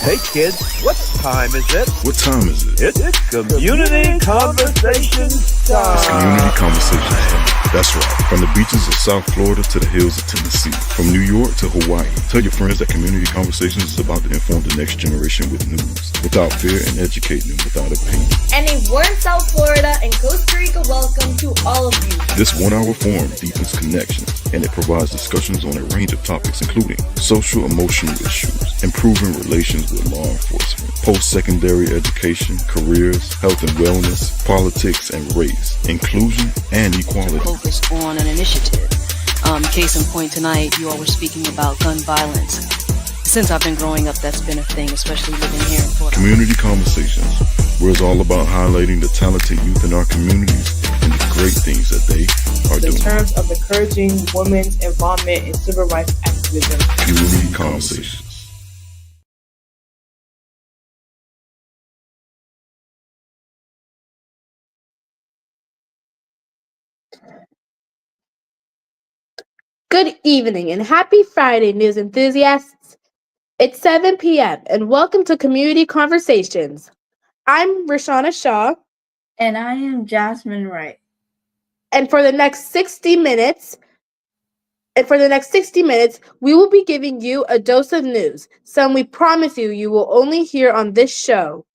Hey kids, what time is it? What time is it? It's Community Conversations time. It's Community Conversations time. That's right. From the beaches of South Florida to the hills of Tennessee. From New York to Hawaii. Tell your friends that Community Conversations is about to inform the next generation with news, without fear, and educate them without opinion. And a warm South Florida and Costa Rica welcome to all of you. This 1 hour forum deepens connections, and it provides discussions on a range of topics including social emotional issues, improving relations with law enforcement, post-secondary education, careers, health and wellness, politics and race, inclusion and equality. Focus on an initiative. Case in point tonight, you all were speaking about gun violence. Since I've been growing up, that's been a thing, especially living here in Florida. Community Conversations, where it's all about highlighting the talented youth in our communities and the great things that they are doing. In terms of encouraging women's involvement in civil rights activism. Community Conversations. Good evening and happy Friday, news enthusiasts. It's 7 p.m. and welcome to Community Conversations. I'm Rashana Shaw. And I am Jasmine Wright. And for the next 60 minutes, we will be giving you a dose of news, some we promise you will only hear on this show.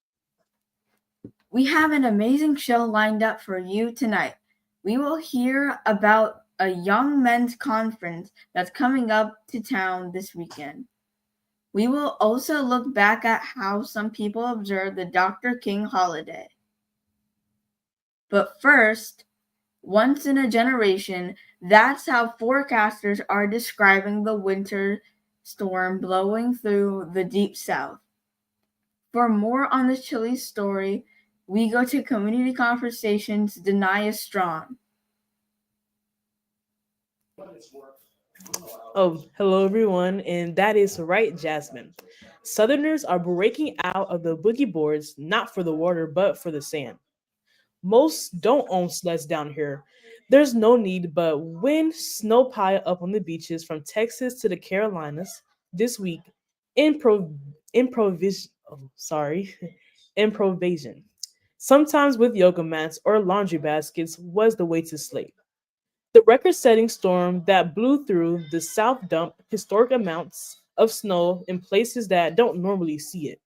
We have an amazing show lined up for you tonight. We will hear about a young men's conference that's coming up to town this weekend. We will also look back at how some people observe the Dr. King holiday. But first, once in a generation, that's how forecasters are describing the winter storm blowing through the deep south. For more on this chilly story, we go to Community Conversations' Denia Strong. Oh, hello everyone, and that is right, Jasmine. Southerners are breaking out of the boogie boards, not for the water, but for the sand. Most don't own sleds down here. There's no need, but when snow pile up on the beaches from Texas to the Carolinas this week, improvisation. Sometimes with yoga mats or laundry baskets was the way to sleep. The record-setting storm that blew through the South dumped historic amounts of snow in places that don't normally see it.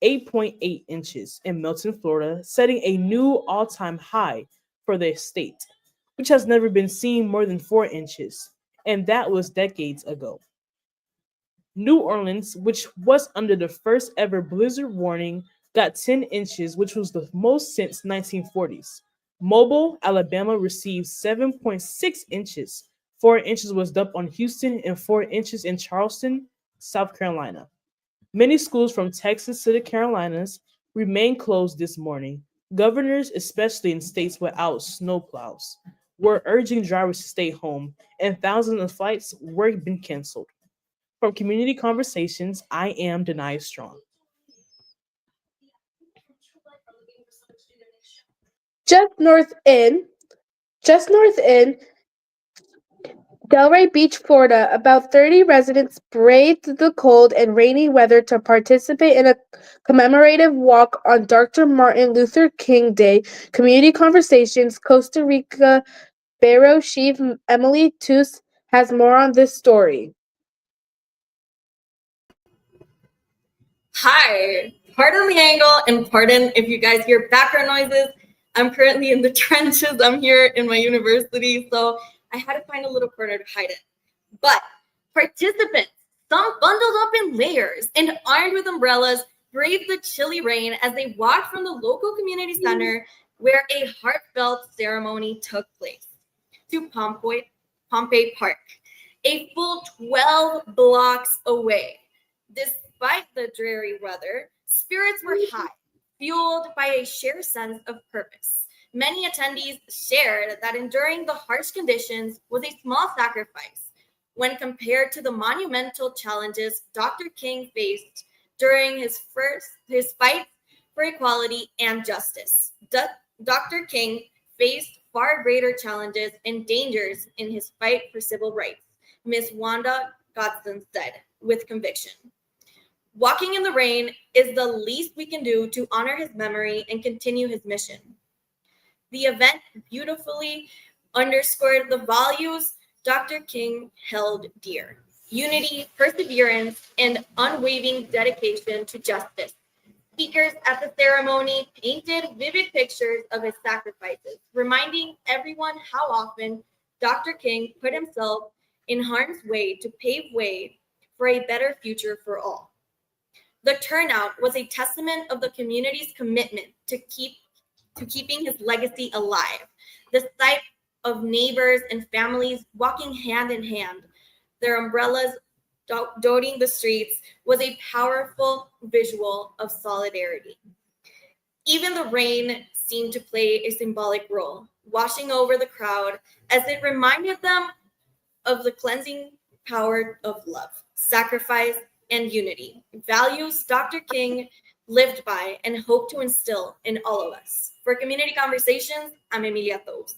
8.8 inches in Milton, Florida, setting a new all-time high for the state, which has never been seen more than 4 inches, and that was decades ago. New Orleans, which was under the first ever blizzard warning, got 10 inches, which was the most since 1940s. Mobile, Alabama received 7.6 inches. 4 inches was dumped on Houston and 4 inches in Charleston, South Carolina. Many schools from Texas to the Carolinas remain closed this morning. Governors, especially in states without snowplows, were urging drivers to stay home, and thousands of flights were being canceled. From Community Conversations, I am Denia Strong. Just north in Delray Beach, Florida, about 30 residents braved the cold and rainy weather to participate in a commemorative walk on Dr. Martin Luther King Day. Community Conversations, Costa Rica Bureau Chief Emily Toos has more on this story. Hi, pardon the angle and pardon if you guys hear background noises. I'm currently in the trenches. I'm here in my university, so I had to find a little corner to hide it. But participants, some bundled up in layers and armed with umbrellas, braved the chilly rain as they walked from the local community center where a heartfelt ceremony took place to Pompey Park, a full 12 blocks away. Despite the dreary weather, spirits were high, fueled by a shared sense of purpose. Many attendees shared that enduring the harsh conditions was a small sacrifice when compared to the monumental challenges Dr. King faced during his fight for equality and justice. Dr. King faced far greater challenges and dangers in his fight for civil rights, Ms. Wanda Godson said with conviction. Walking in the rain is the least we can do to honor his memory and continue his mission. The event beautifully underscored the values Dr. King held dear: unity, perseverance, and unwavering dedication to justice. Speakers at the ceremony painted vivid pictures of his sacrifices, reminding everyone how often Dr. King put himself in harm's way to pave way for a better future for all. The turnout was a testament of the community's commitment to keeping his legacy alive. The sight of neighbors and families walking hand in hand, their umbrellas dotting the streets, was a powerful visual of solidarity. Even the rain seemed to play a symbolic role, washing over the crowd as it reminded them of the cleansing power of love, sacrifice, and unity, values Dr. King lived by and hoped to instill in all of us. For Community Conversations, I'm Emilia Thobes.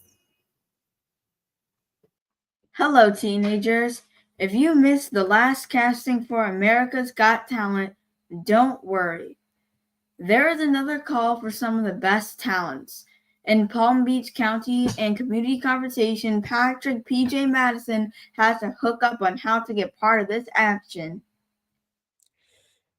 Hello, teenagers. If you missed the last casting for America's Got Talent, don't worry. There is another call for some of the best talents. In Palm Beach County and Community Conversation, Patrick P.J. Madison has a hookup on how to get part of this action.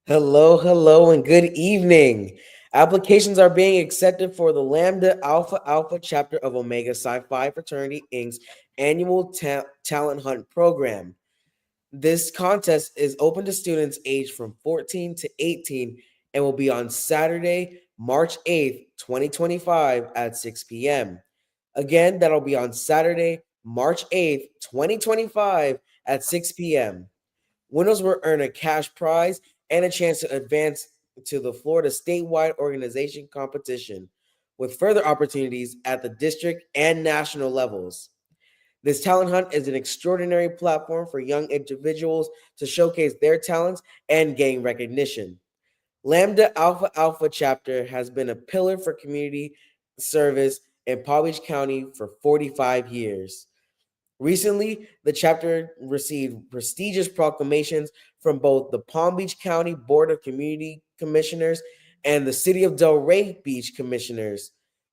Hello, and good evening. Applications are being accepted for the Lambda Alpha Alpha chapter of Omega Psi Phi Fraternity Inc.'s annual talent hunt program. This contest is open to students aged from 14 to 18 and will be on Saturday, March 8th, 2025 at 6 p.m. Again, that'll be on Saturday, March 8th, 2025 at 6 p.m. Winners will earn a cash prize and a chance to advance to the Florida statewide organization competition, with further opportunities at the district and national levels. This talent hunt is an extraordinary platform for young individuals to showcase their talents and gain recognition. Lambda Alpha Alpha chapter has been a pillar for community service in Palm Beach County for 45 years. Recently, the chapter received prestigious proclamations from both the Palm Beach County Board of Community Commissioners and the City of Delray Beach Commissioners,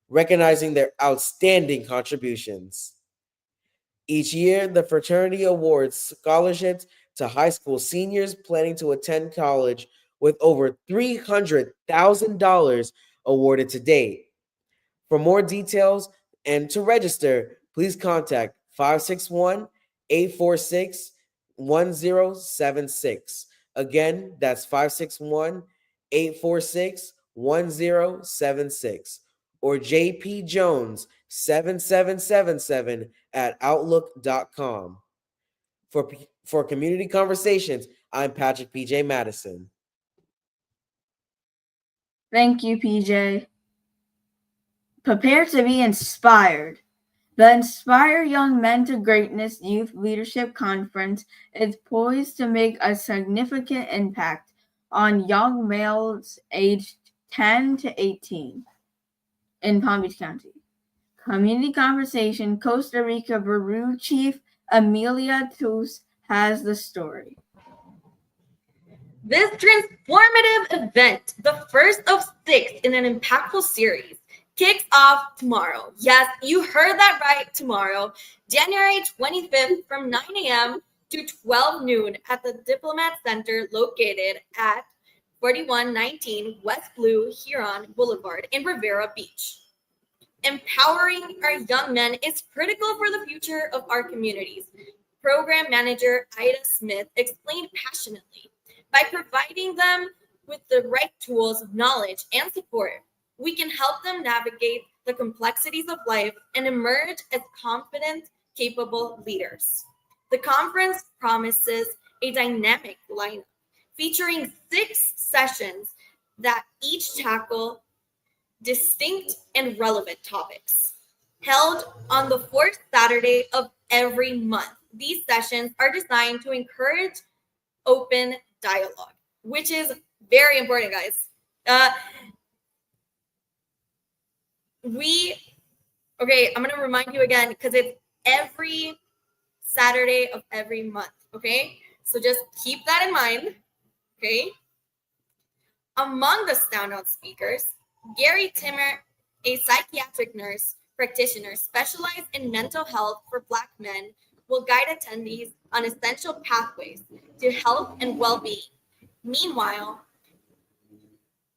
recognizing their outstanding contributions. Each year, the fraternity awards scholarships to high school seniors planning to attend college, with over $300,000 awarded to date. For more details and to register, please contact 561-846-1076. Again, that's 561-846-1076, or jpjones7777 at outlook.com. For Community Conversations, I'm Patrick P.J. Madison. Thank you, PJ. Prepare to be inspired. The Inspire Young Men to Greatness Youth Leadership Conference is poised to make a significant impact on young males aged 10 to 18 in Palm Beach County. Community Conversation Costa Rica Bureau Chief Amelia Toos has the story. This transformative event, the first of 6 in an impactful series, kicks off tomorrow. Yes, you heard that right, tomorrow, January 25th from 9 a.m. to 12 noon at the Diplomat Center located at 4119 West Blue Huron Boulevard in Rivera Beach. Empowering our young men is critical for the future of our communities. Program Manager Ida Smith explained passionately. By providing them with the right tools, knowledge, and support, we can help them navigate the complexities of life and emerge as confident, capable leaders. The conference promises a dynamic lineup featuring 6 sessions that each tackle distinct and relevant topics. Held on the 4th Saturday of every month, these sessions are designed to encourage open dialogue, which is very important, guys. I'm going to remind you again because it's every Saturday of every month, okay? So just keep that in mind, okay? Among the standout speakers, Gary Timmer, a psychiatric nurse practitioner specialized in mental health for Black men, will guide attendees on essential pathways to health and well being. Meanwhile,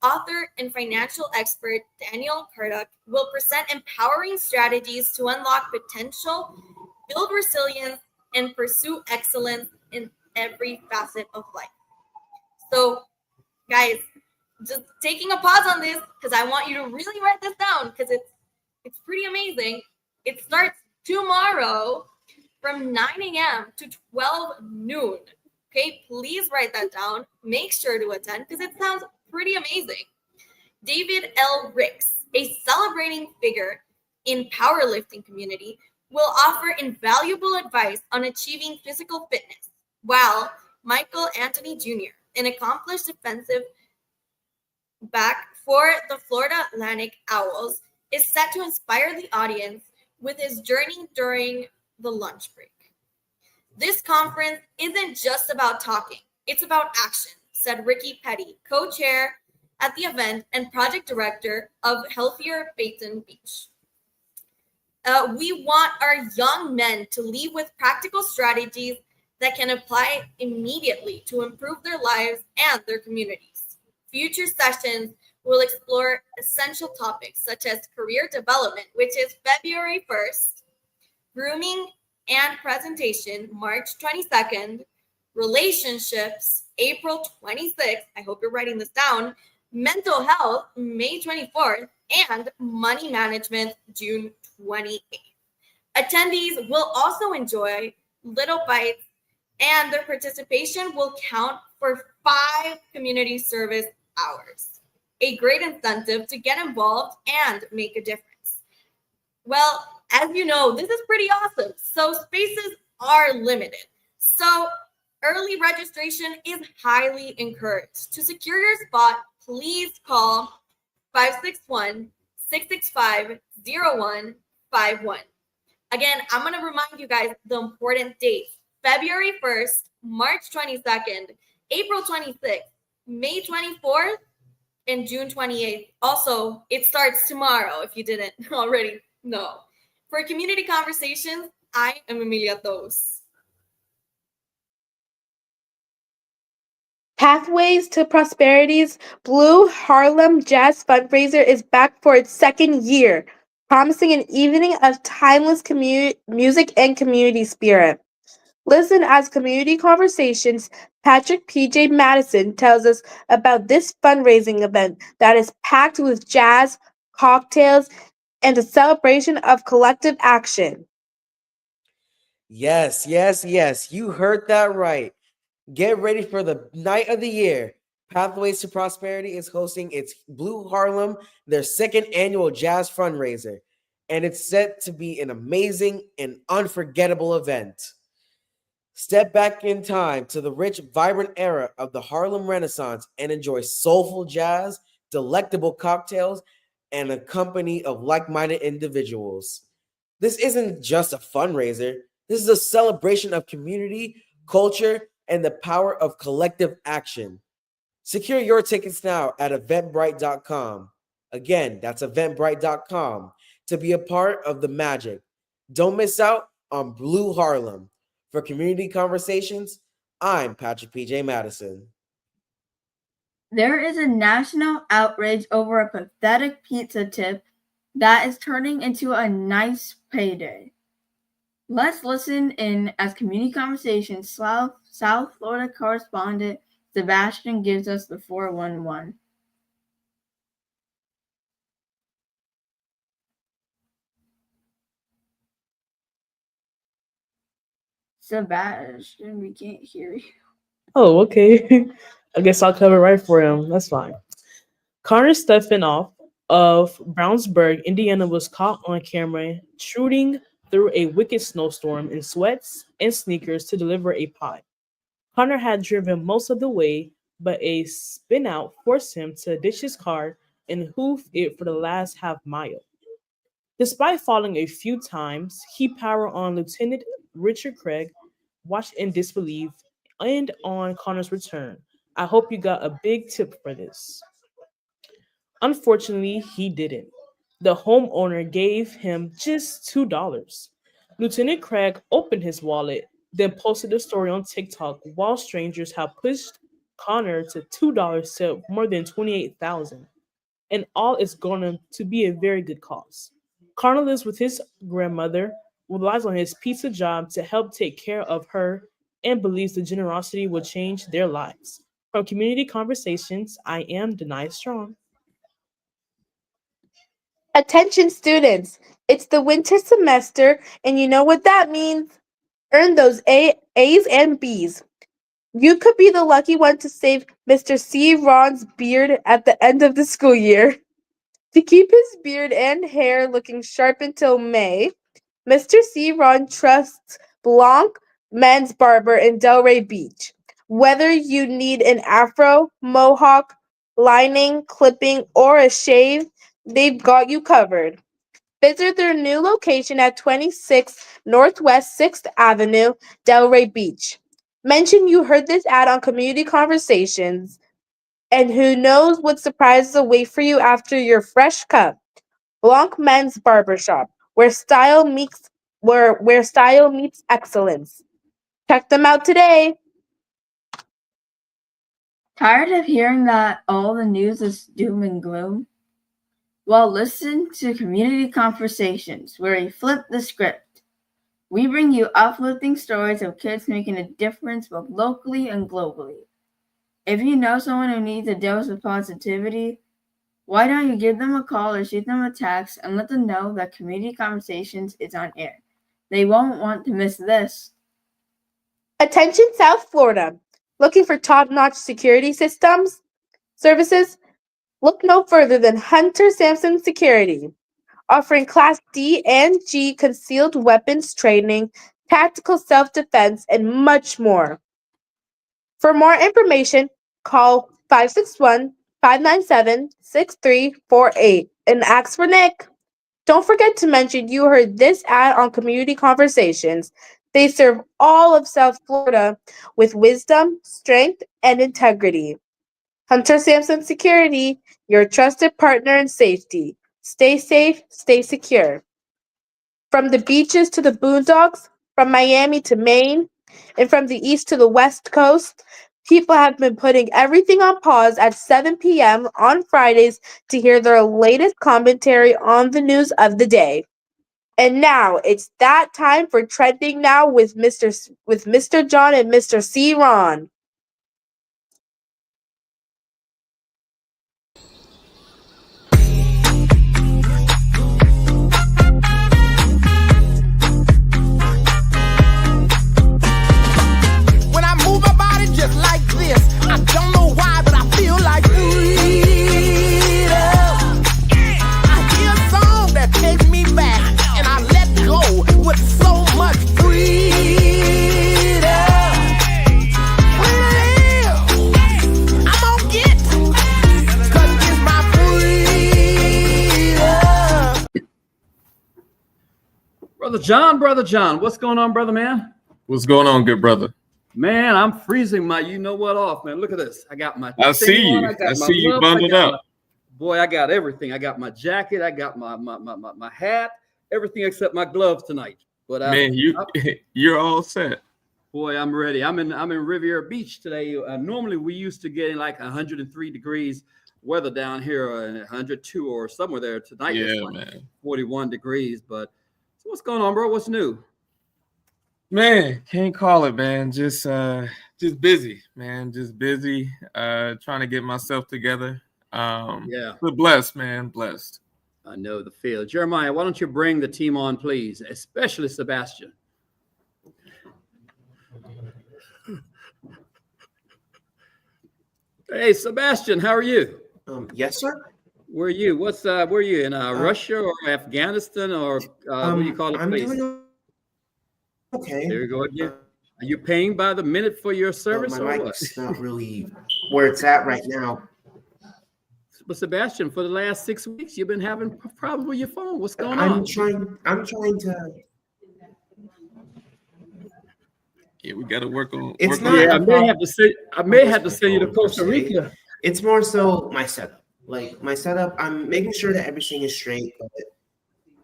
author and financial expert Daniel Karduk will present empowering strategies to unlock potential, build resilience, and pursue excellence in every facet of life. So, guys, just taking a pause on this because I want you to really write this down because it's pretty amazing. It starts tomorrow from 9 a.m. to 12 noon. Okay, please write that down. Make sure to attend because it sounds pretty amazing. David L. Ricks, a celebrating figure in powerlifting community, will offer invaluable advice on achieving physical fitness, while Michael Anthony Jr., an accomplished defensive back for the Florida Atlantic Owls, is set to inspire the audience with his journey during the lunch break. This conference isn't just about talking, it's about action, said Ricky Petty, co-chair at the event and project director of Healthier Baton Beach. We want our young men to leave with practical strategies that can apply immediately to improve their lives and their communities. Future sessions will explore essential topics such as career development, which is February 1st, grooming and presentation, March 22nd, relationships, April 26th, I hope you're writing this down, mental health, May 24th, and money management, June 28th. Attendees will also enjoy little bites, and their participation will count for 5 community service hours. A great incentive to get involved and make a difference. Well, as you know, this is pretty awesome. So spaces are limited. So early registration is highly encouraged. To secure your spot, please call 561-665-0151. Again, I'm going to remind you guys the important dates. February 1st, March 22nd, April 26th, May 24th, and June 28th. Also, it starts tomorrow if you didn't already know. For community conversations, I am Emilia Thos. Pathways to Prosperity's Blue Harlem Jazz fundraiser is back for its second year, promising an evening of timeless music and community spirit. Listen as Community Conversations, Patrick P.J. Madison tells us about this fundraising event that is packed with jazz, cocktails, and a celebration of collective action. Yes, yes, yes. You heard that right. Get ready for the night of the year. Pathways to Prosperity is hosting its Blue Harlem, their second annual jazz fundraiser, and it's set to be an amazing and unforgettable event. Step back in time to the rich, vibrant era of the Harlem Renaissance and enjoy soulful jazz, delectable cocktails, and a company of like minded individuals. This isn't just a fundraiser, this is a celebration of community, culture, and the power of collective action. Secure your tickets now at eventbrite.com. Again, that's eventbrite.com to be a part of the magic. Don't miss out on Blue Harlem. For Community Conversations, I'm Patrick P.J. Madison. There is a national outrage over a pathetic pizza tip that is turning into a nice payday. Let's listen in as Community Conversations South Florida correspondent Sebastian gives us the 411. Sebastian, we can't hear you. Oh, okay. I guess I'll cover right for him. That's fine. Connor Stefanoff of Brownsburg, Indiana, was caught on camera shooting through a wicked snowstorm in sweats and sneakers to deliver a pie. Connor had driven most of the way, but a spinout forced him to ditch his car and hoof it for the last half mile. Despite falling a few times, he powered on. Lieutenant Richard Craig watched in disbelief and on Connor's return. I hope you got a big tip for this. Unfortunately, he didn't. The homeowner gave him just $2. Lieutenant Craig opened his wallet, then posted a story on TikTok while strangers have pushed Connor to $2 to more than 28,000. And all is going to be a very good cause. Connor lives with his grandmother, relies on his pizza job to help take care of her, and believes the generosity will change their lives. From Community Conversations, I am Denai Strong. Attention students, it's the winter semester, and you know what that means. Earn those A's and B's. You could be the lucky one to save Mr. C. Ron's beard at the end of the school year. To keep his beard and hair looking sharp until May, Mr. C. Ron trusts Blanc Men's Barber in Delray Beach. Whether you need an afro, mohawk, lining, clipping, or a shave, they've got you covered. Visit their new location at 26 Northwest 6th Avenue, Delray Beach. Mention you heard this ad on Community Conversations, and who knows what surprises await for you after your fresh cut. Blanc Men's Barbershop, where style meets excellence. Check them out today. Tired of hearing that all the news is doom and gloom? Well, listen to Community Conversations, where we flip the script. We bring you uplifting stories of kids making a difference both locally and globally. If you know someone who needs a dose of positivity, why don't you give them a call or shoot them a text and let them know that Community Conversations is on air? They won't want to miss this. Attention South Florida. Looking for top-notch security services? Look no further than Hunter Sampson Security, offering Class D and G concealed weapons training, tactical self-defense, and much more. For more information, call 561-597-6348 and ask for Nick. Don't forget to mention you heard this ad on Community Conversations. They serve all of South Florida with wisdom, strength, and integrity. Hunter Sampson Security, your trusted partner in safety. Stay safe, stay secure. From the beaches to the boondocks, from Miami to Maine, and from the east to the west coast, people have been putting everything on pause at 7 p.m. on Fridays to hear their latest commentary on the news of the day. And now it's that time for Trending Now with Mr. John and Mr. C. Ron. When I move my body just like this, I don't know why, but I feel like freedom. I hear a song that takes me back, and I let go with so much freedom. Freedom, I'm gonna get, 'cause it's my freedom. Brother John, what's going on, brother man? What's going on, good brother? Man, I'm freezing my you know what off, man. Look at this. I got my I see you. I see you bundled up. Boy, I got everything. I got my jacket, I got my hat, everything except my gloves tonight. But Man, you're all set. boy, I'm ready. I'm in Riviera Beach today. Normally we used to get in like 103 degrees weather down here, 102 or somewhere there. Tonight Yeah, it's like man. 41 degrees. But so what's going on, bro? What's new? Man, can't call it, man. Just busy, man. Just busy. Trying to get myself together. Yeah. But blessed, man. Blessed. I know the feel. Jeremiah, why don't you bring the team on, please, especially Sebastian. Hey, Sebastian, how are you? Yes, sir. Where are you? Where are you in Russia or Afghanistan or what do you call it? I'm Place? doing okay. There you go again. Are you paying by the minute for your service My or what? mic's not really where it's at right now. But Sebastian, for the last 6 weeks, you've been having problems with your phone. What's going I'm on? trying to. Yeah, we got to work on. It's work not- on Yeah, that. I may have to send you to Costa Rica. It's more so my setup. Like my setup, I'm making sure that everything is straight, but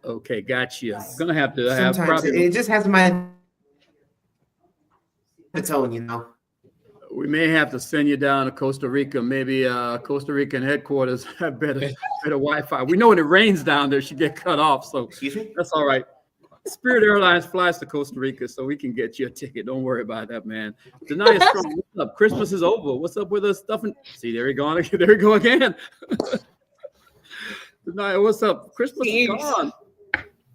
Okay, got you. Gonna have to have sometimes probably. it just has the tone, you know. We may have to send you down to Costa Rica. Maybe Costa Rican headquarters have better Wi-Fi. We know when it rains down there, she get cut off. So Excuse me? that's all right. Spirit Airlines flies to Costa Rica, so we can get you a ticket. Don't worry about that, man. Denaya Strong, what's up? Christmas is over. What's up with us stuff? See, there we go. There we go again. Denaya, what's up? Christmas is gone.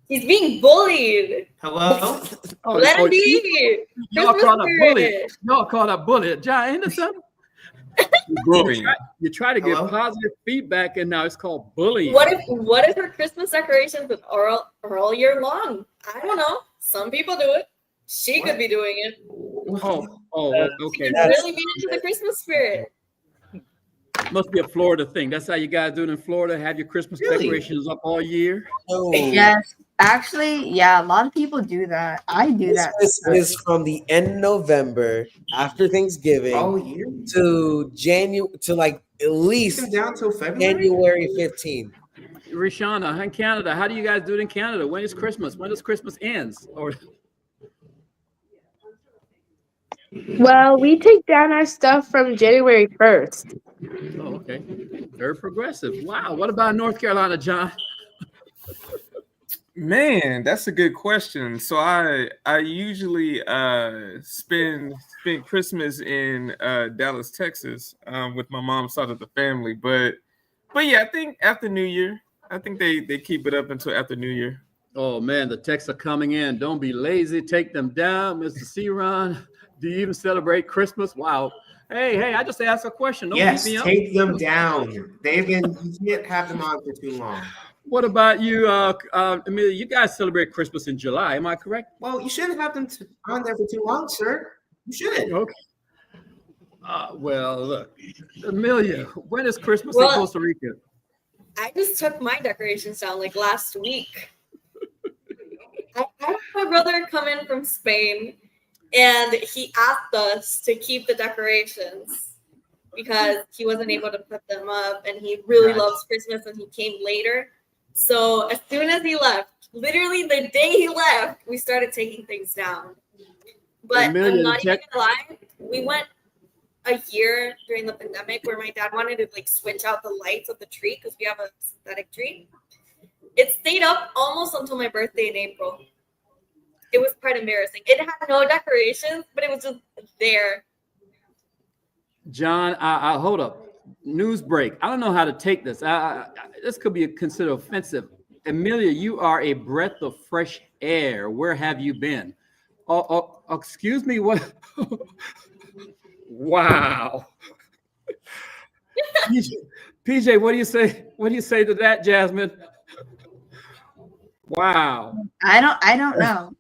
He's being bullied. Hello? Oh, Let him oh, be. Y'all Christmas called a bully. spirit. Y'all called a bully. John Anderson. Bullying. You try to get Hello? positive feedback, and now it's called bullying. What if her Christmas decorations are all year long? I don't know. Some people do it. She could be doing it. Oh, She okay. could really be into the Christmas spirit. Must be a Florida thing. That's how you guys do it in Florida. Have your Christmas Really? decorations up all year. No. Yes, actually, yeah, a lot of people do that. I do that. Christmas is from the end of November after Thanksgiving All year? to like at least Even down till February? January 15th. Rishana, in Canada, how do you guys do it in Canada? When is Christmas? When does Christmas ends? Or Well, we take down our stuff from January 1st. oh, okay, very progressive. Wow. What about North Carolina, John? Man, that's a good question. So I usually spend Christmas in Dallas, Texas, with my mom's side of the family. But yeah, I think after New Year, I think they keep it up until after New Year. Oh man, the texts are coming in. Don't be lazy. Take them down, Mr. C-Ron. Do you even celebrate Christmas? Wow. Hey, I just asked a question. Don't Yes, beat me up. take them down. You can't have them on for too long. What about you, Amelia? You guys celebrate Christmas in July, am I correct? Well, you shouldn't have them on there for too long, sir. You shouldn't. Okay. Well, look, Amelia, when is Christmas Well- in Costa Rica? I just took my decorations down like last week. I had my brother come in from Spain, and he asked us to keep the decorations because he wasn't able to put them up, and he really Nice. loves Christmas, and he came later. So as soon as he left, literally the day he left, we started taking things down. But Amelia, I'm not even check- gonna lie, we went a year during the pandemic where my dad wanted to like switch out the lights of the tree because we have a synthetic tree. It stayed up almost until my birthday in April. It was quite embarrassing. It had no decorations, but it was just there. John, I hold up. News break. I don't know how to take this. This could be considered offensive. Amelia, you are a breath of fresh air. Where have you been? Excuse me. What? Wow. PJ, what do you say? What do you say to that, Jasmine? Wow. I don't know.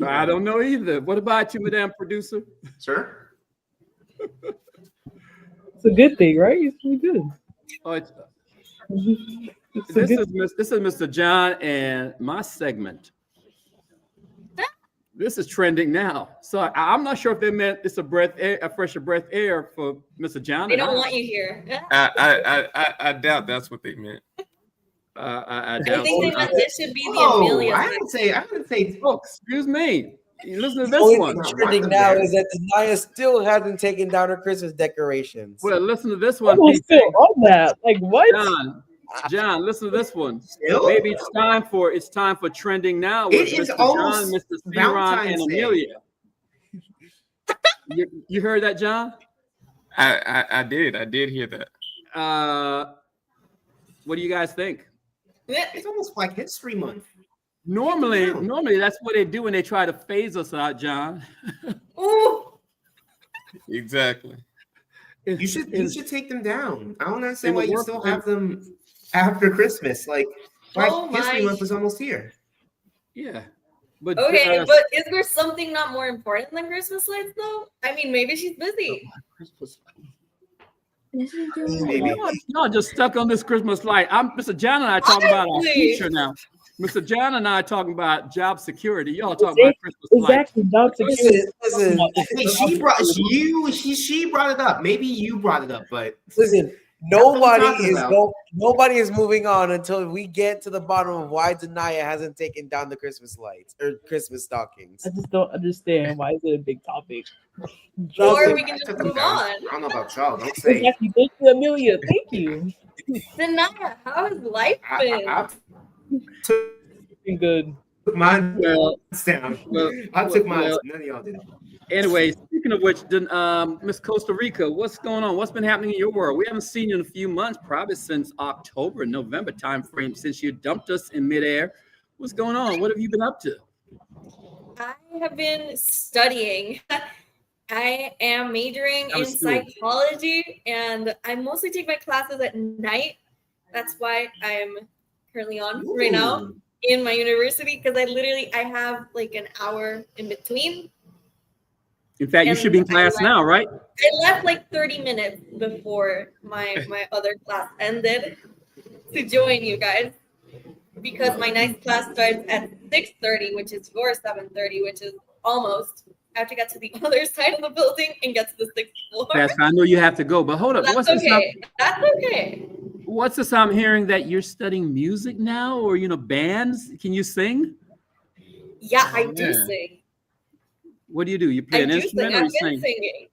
I don't know either. What about you, Madam Producer? Sir? It's a good thing, right? It's pretty good. Oh, it's, It's a this good- is Mr. John and my segment. This is trending now. So I'm not sure if they meant it's a fresher breath air for Mr. John. They don't want you here. I doubt that's what they meant. I I doubt. think they meant this should be the Oh, Amelia. I didn't say. Oh, excuse me. You listen to The this only one. thing trending now is that Denaya still hasn't taken down her Christmas decorations. Well, listen to this one. I'm PJ. still on that. Like what? John, listen to this one. Still? Maybe it's time for trending now. It With is Mr. almost John, Mr. C-Ron, and Valentine's Day. Amelia. You heard that, John? I did hear that. What do you guys think? It's almost Black History Month. Normally that's what they do when they try to phase us out, John. Ooh, Exactly. You should take them down. I don't understand in why the you work- still have them after Christmas. Like Black Oh History my- Month was almost here. Yeah. But okay, but is there something not more important than Christmas lights, though? I mean, maybe she's busy. Maybe. Y'all just stuck on this Christmas light. Mr. John and I talking about our Honestly. future now. Mr. John and I talking about job security. Y'all talking about Christmas lights. Exactly. Dog security. Listen, Hey, she brought it up. Maybe you brought it up, but listen. Nobody is moving on until we get to the bottom of why Denia hasn't taken down the Christmas lights or Christmas stockings. I just don't understand why is it a big topic. Or we can just move on. I don't know about y'all. Don't say. Exactly. Thank you, Amelia. Thank you. Denia, how has life been? I Been good. took mine Well, down. well, I took mine. well, None of y'all did. Anyway, speaking of which, Miss Costa Rica, what's going on? What's been happening in your world? We haven't seen you in a few months, probably since October, November timeframe, since you dumped us in midair. What's going on? What have you been up to? I have been studying. I am majoring That in was cool. psychology, and I mostly take my classes at night. That's why I'm currently on right now in my university, because I have like an hour in between. In fact, you should be in class now, right? I left like 30 minutes before my other class ended to join you guys, because my next class starts at 6:30, which is your 7:30, which is almost. I have to get to the other side of the building and get to the 6th floor. That's, I know you have to go, but hold up. That's okay. That's okay. What's this? I'm hearing that you're studying music now, or bands. Can you sing? Yeah, I do Yeah. sing. What do? You play I an do instrument sing. or I've you been sing? singing.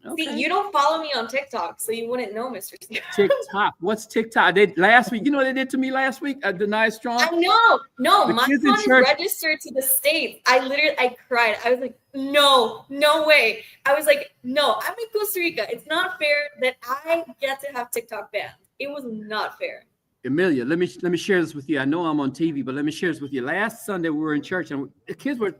Okay. See, you don't follow me on TikTok, so you wouldn't know, Mr. Steve. TikTok. What's TikTok? Last week. You know what they did to me last week? Denia Strong. I know. No, The my kids in son is church- registered to the States. I cried. I was like, no way. I was like, no, I'm in Costa Rica. It's not fair that I get to have TikTok banned. It was not fair. Amelia, let me share this with you. I know I'm on TV, but let me share this with you. Last Sunday we were in church, and the kids were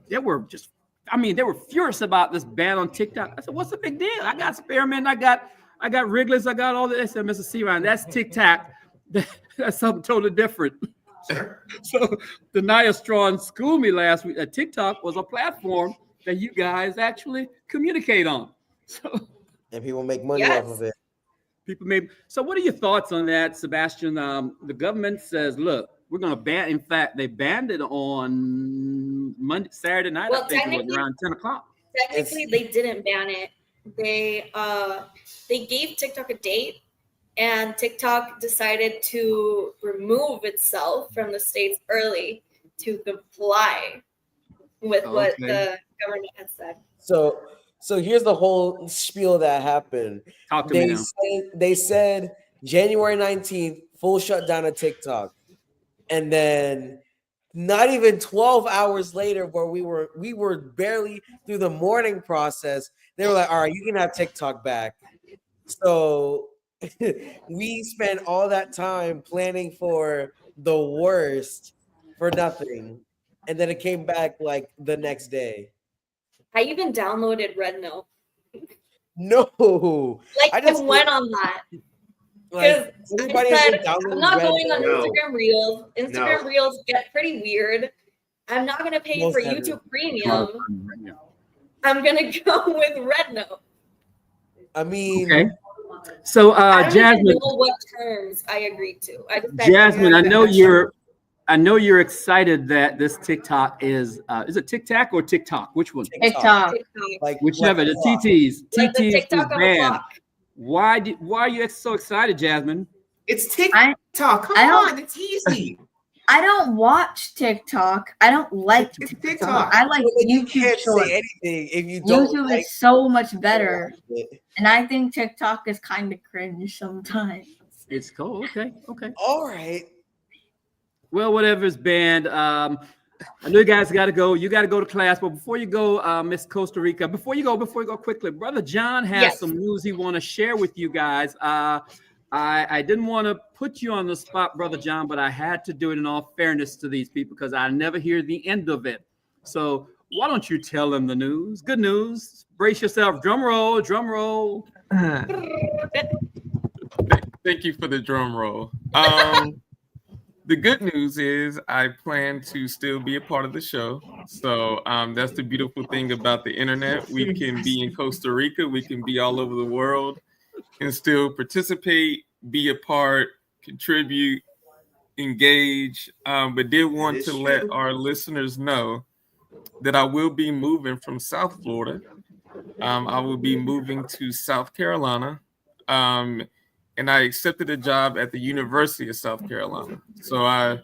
furious about this ban on TikTok. I said, "What's the big deal? I got Spearmint, I got Wrigley's, I got all this." They said, "Mr. C. Ryan, that's TikTok. That's something totally different." So Denia Strong schooled me last week that TikTok was a platform that you guys actually communicate on. So And people make money Yes. off of it. people may. So what are your thoughts on that, Sebastian? The government says, "Look, we're going to ban." In fact, they banned it on Saturday night. Well, I think it was technically- around 10 o'clock. Technically, they didn't ban it. They gave TikTok a date, and TikTok decided to remove itself from the States early to comply with what Okay. the government had said. So here's the whole spiel that happened. Talk to me They said January 19th, full shutdown of TikTok. And then not even 12 hours later, where we were barely through the morning process, they were like, all right, you can have TikTok back. So we spent all that time planning for the worst for nothing. And then it came back like the next day. I even downloaded Rednote. No. Like, I just went on that. like Because everybody I has said, been downloading I'm not Red going on Note. Instagram Reels. Instagram No. Reels get pretty weird. I'm not going to pay Most for definitely. YouTube Premium. I'm going to go with Rednote. I mean, Okay. So I don't Jasmine, even know what terms I agreed to. I just said, Jasmine, I know you're. you're excited that this TikTok is it TikTok or TikTok? Which one? TikTok. like Whichever, the clock. TTs. Like the TTs is TikTok of a banned. clock. Why are you so excited, Jasmine? It's TikTok. Come I don't- on, it's easy. I don't watch TikTok. I don't like It's TikTok. TikTok. I like Well, then you YouTube can't Shorts. say anything if you don't YouTube like is so much better, it. and I think TikTok is kind of cringe sometimes. It's cool. Okay. All right. Well, whatever's banned. I know you guys got to go. You got to go to class. But before you go, Miss Costa Rica, before you go quickly, Brother John has Yes. some news he want to share with you guys. I didn't want to put you on the spot, Brother John, but I had to do it in all fairness to these people because I never hear the end of it. So why don't you tell them the news? Good news. Brace yourself. Drum roll, drum roll. Thank you for the drum roll. The good news is I plan to still be a part of the show. So that's the beautiful thing about the internet. We can be in Costa Rica, we can be all over the world and still participate, be a part, contribute, engage. But did want to let our listeners know that I will be moving from South Florida. I will be moving to South Carolina. And and I accepted a job at the University of South Carolina. So I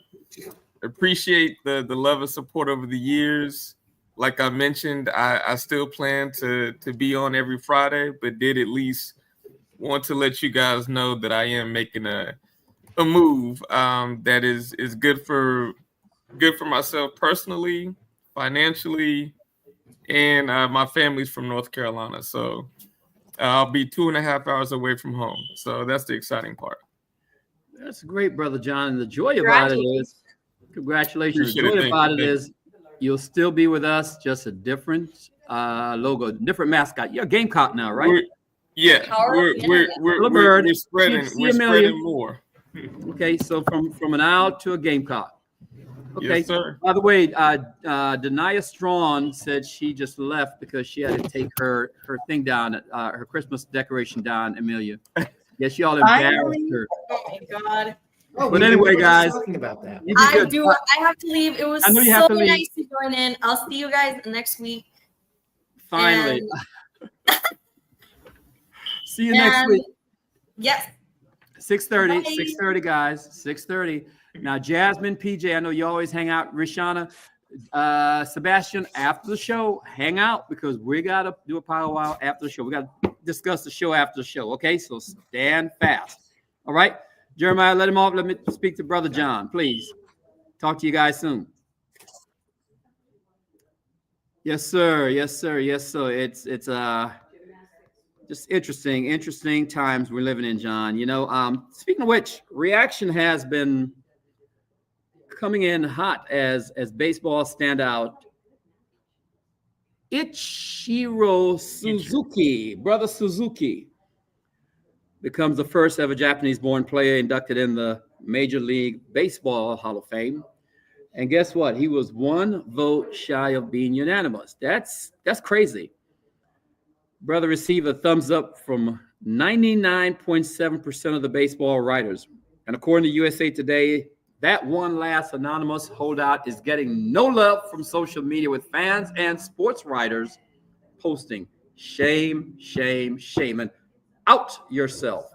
appreciate the love and support over the years. Like I mentioned, I still plan to be on every Friday, but did at least want to let you guys know that I am making a move that is good for myself personally, financially, and my family's from North Carolina. So I'll be 2.5 hours away from home. So that's the exciting part. That's great, Brother John. And the joy about it is, congratulations. The joy about it is you'll still be with us, just a different logo, different mascot. You're a Gamecock now, right? We're spreading more. Okay, so from an owl to a Gamecock. Okay, Yes, sir. By the way, Denia Strawn said she just left because she had to take her thing down, her Christmas decoration down, Amelia. Yes, y'all embarrassed her. Oh my God. But anyway, guys, talking about that. you did good. I have to leave. It was I know you so have to leave. nice to join in. I'll see you guys next week. Finally. And- See you next week. Yes. 6:30, Bye. 6:30, guys. 6:30. Now, Jasmine, PJ, I know you always hang out. Rishana, Sebastian, after the show, hang out because we got to do a powwow after the show. We got to discuss the show after the show. Okay, so stand fast. All right, Jeremiah, let him off. Let me speak to Brother John, please. Talk to you guys soon. Yes, sir. Yes, sir. Yes, sir. It's just interesting times we're living in, John. You know, speaking of which, reaction has been coming in hot as baseball standout. Ichiro Suzuki, Brother Suzuki, becomes the first ever Japanese-born player inducted in the Major League Baseball Hall of Fame. And guess what? He was one vote shy of being unanimous. That's crazy. Brother received a thumbs up from 99.7% of the baseball writers. And according to USA Today, that one last anonymous holdout is getting no love from social media, with fans and sports writers posting, shame, shame, shame, and out yourself.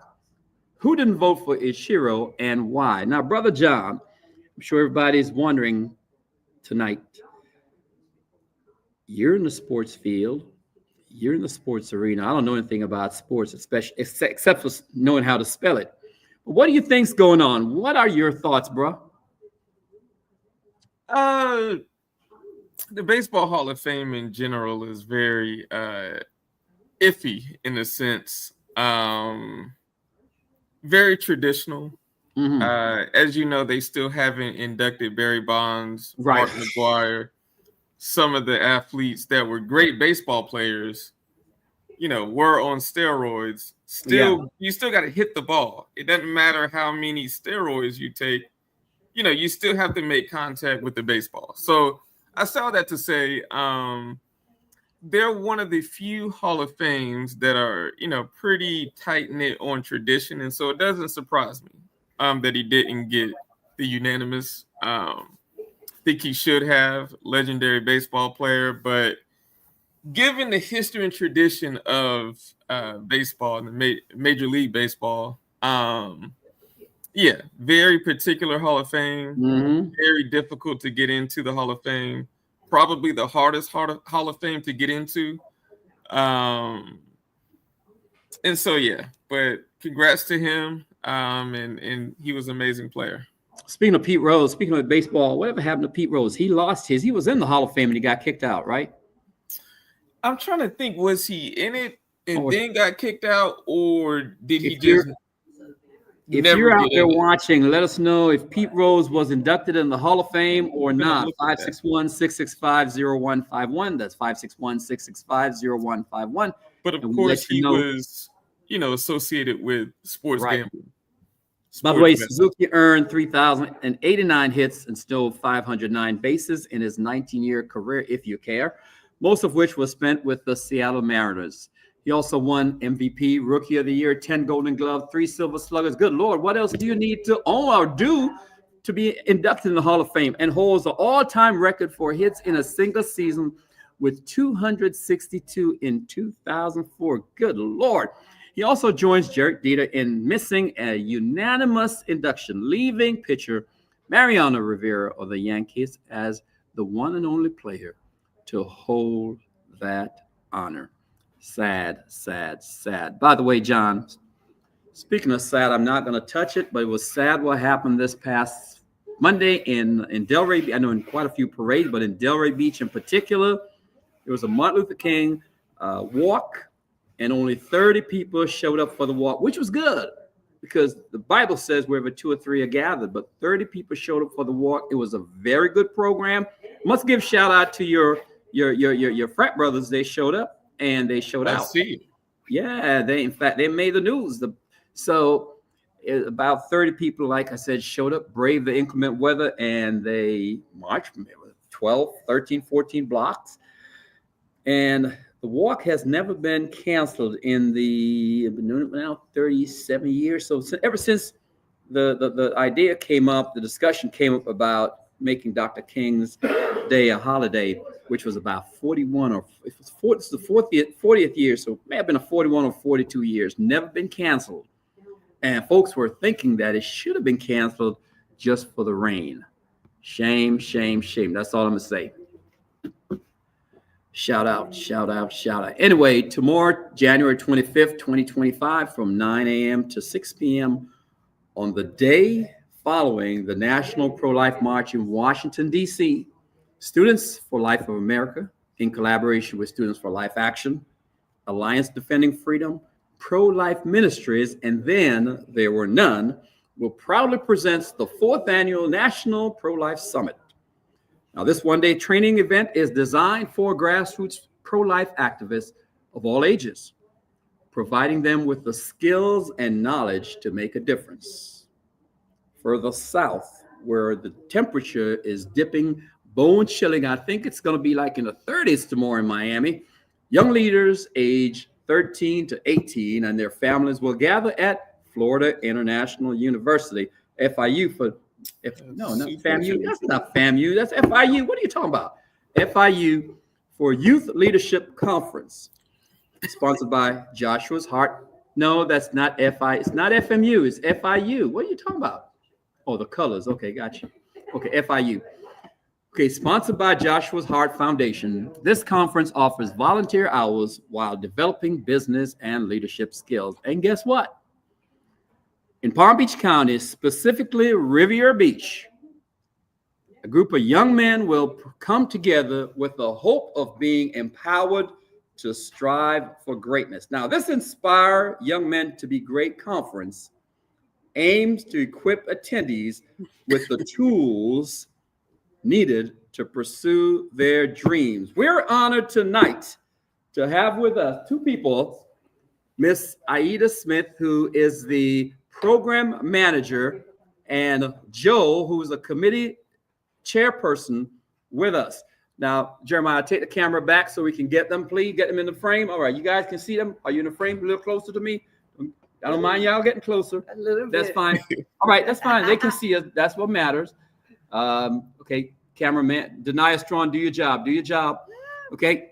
Who didn't vote for Ichiro and why? Now, Brother John, I'm sure everybody's wondering tonight, you're in the sports field. You're in the sports arena. I don't know anything about sports, especially except for knowing how to spell it. But what do you think's going on? What are your thoughts, bro? The Baseball Hall of Fame in general is very iffy in a sense. Very traditional. Mm-hmm. As you know, they still haven't inducted Barry Bonds, Right. Mark McGwire, some of the athletes that were great baseball players, you know, were on steroids. Still, you still got to hit the ball. It doesn't matter how many steroids you take. You know, you still have to make contact with the baseball. So I saw that to say they're one of the few Hall of Fames that are, you know, pretty tight-knit on tradition. And so it doesn't surprise me that he didn't get the unanimous. Think he should have, legendary baseball player, but given the history and tradition of baseball and the Major League Baseball, very particular Hall of Fame, very difficult to get into the Hall of Fame, probably the hardest Hall of Fame to get into. And so, but congrats to him, and he was an amazing player. Speaking of Pete Rose, speaking of baseball, whatever happened to Pete Rose? He lost his. He was in the Hall of Fame and he got kicked out, right? I'm trying to think, was he in it and then got kicked out, or did he just If you're out there watching, let us know if Pete Rose was inducted in the Hall of Fame or not. 561-665-0151. That's 561-665-0151. But of course, he was, you know, associated with sports gambling. By the way, Suzuki earned 3,089 hits and stole 509 bases in his 19-year career, if you care, most of which was spent with the Seattle Mariners. He also won MVP, Rookie of the Year, 10 Golden Gloves, 3 Silver Sluggers. Good Lord, what else do you need to own or do to be inducted in the Hall of Fame? And holds the all-time record for hits in a single season with 262 in 2004. Good Lord. He also joins Jarek Dieter in missing a unanimous induction, leaving pitcher Mariano Rivera of the Yankees as the one and only player to hold that honor. Sad, sad, sad. By the way, John, speaking of sad, I'm not going to touch it, but it was sad what happened this past Monday in Delray. I know in quite a few parades, but in Delray Beach in particular, there was a Martin Luther King walk, and only 30 people showed up for the walk, which was good because the Bible says wherever 2 or 3 are gathered, but 30 people showed up for the walk. It was a very good program. Must give shout out to your frat brothers. They showed up and they showed out. I see. Yeah, in fact they made the news. About 30 people, like I said, showed up, braved the inclement weather, and they marched 12, 13, 14 blocks. And the walk has never been canceled in the now 37 years. So ever since the idea came up, the discussion came up about making Dr. King's Day a holiday, which was about 41 or it was 40, it's the 40th year. So it may have been a 41 or 42 years, never been canceled. And folks were thinking that it should have been canceled just for the rain. Shame, shame, shame. That's all I'm going to say. Shout out, shout out, shout out. Anyway, tomorrow, January 25th, 2025, from 9 a.m. to 6 p.m. on the day following the National Pro-Life March in Washington, D.C., Students for Life of America, in collaboration with Students for Life Action, Alliance Defending Freedom, Pro-Life Ministries, and Then There Were None, will proudly present the 4th Annual National Pro-Life Summit. Now, this one-day training event is designed for grassroots pro-life activists of all ages, providing them with the skills and knowledge to make a difference. Further south, where the temperature is dipping bone chilling, I think it's going to be like in the 30s tomorrow in Miami, young leaders age 13 to 18 and their families will gather at Florida International University, FIU for not FAMU. That's not FAMU. That's FIU. What are you talking about? FIU for Youth Leadership Conference, sponsored by Joshua's Heart. No, that's not FI. It's not FMU. It's FIU. What are you talking about? Oh, the colors. Okay, got you. Okay, FIU. Okay, sponsored by Joshua's Heart Foundation. This conference offers volunteer hours while developing business and leadership skills. And guess what? In Palm Beach County, specifically Riviera Beach, a group of young men will come together with the hope of being empowered to strive for greatness. Now, this Inspire Young Men to Be Great conference aims to equip attendees with the tools needed to pursue their dreams. We're honored tonight to have with us 2 people, Miss Aida Smith, who is the program manager, and Joe, who's a committee chairperson with us. Now, Jeremiah, take the camera back so we can get them, please. Get them in the frame. All right, you guys can see them. Are you in the frame a little closer to me? I don't mind y'all getting closer. A little bit. That's fine. All right, that's fine. They can see us. That's what matters. Okay, cameraman, Denia Strong, do your job. Do your job. Okay.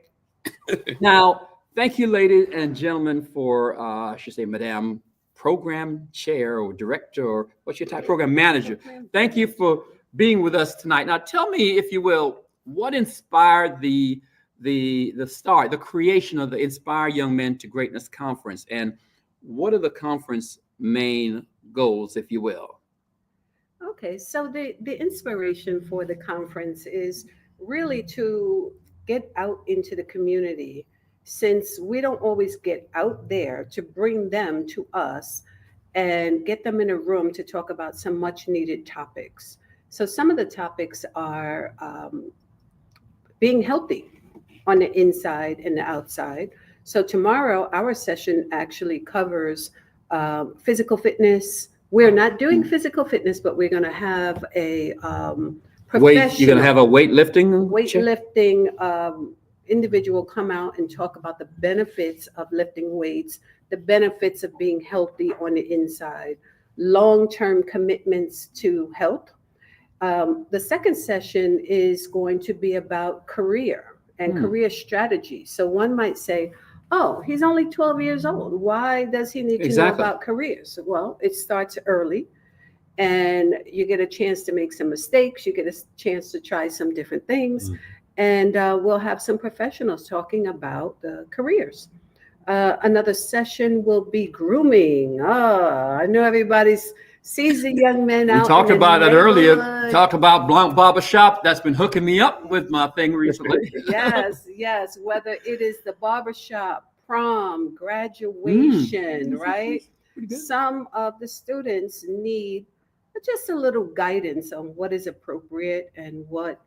Now, thank you, ladies and gentlemen, for, I should say, Madam Program Chair or Director, or what's your type? Program Manager. Thank you for being with us tonight. Now, tell me, if you will, what inspired the start, the creation of the Inspire Young Men to Greatness Conference, and what are the conference main goals, if you will? Okay, so the inspiration for the conference is really to get out into the community, since we don't always get out there, to bring them to us and get them in a room to talk about some much needed topics. So some of the topics are being healthy on the inside and the outside. So tomorrow, our session actually covers physical fitness. We're not doing physical fitness, but we're going to have a professional. You're going to have a weightlifting? Weightlifting individual come out and talk about the benefits of lifting weights, the benefits of being healthy on the inside, long-term commitments to health. The second session is going to be about career and career strategy. So one might say, oh, he's only 12 years old. Why does he need to Exactly. know about careers? Well, it starts early and you get a chance to make some mistakes. You get a chance to try some different things. And we'll have some professionals talking about the careers. Another session will be grooming. I know everybody sees the young men out. We talked in the about that earlier. neighborhood. Talked about Blount Barber Shop. That's been hooking me up with my thing recently. Yes. Whether it is the barbershop, prom, graduation, right? Some of the students need just a little guidance on what is appropriate and what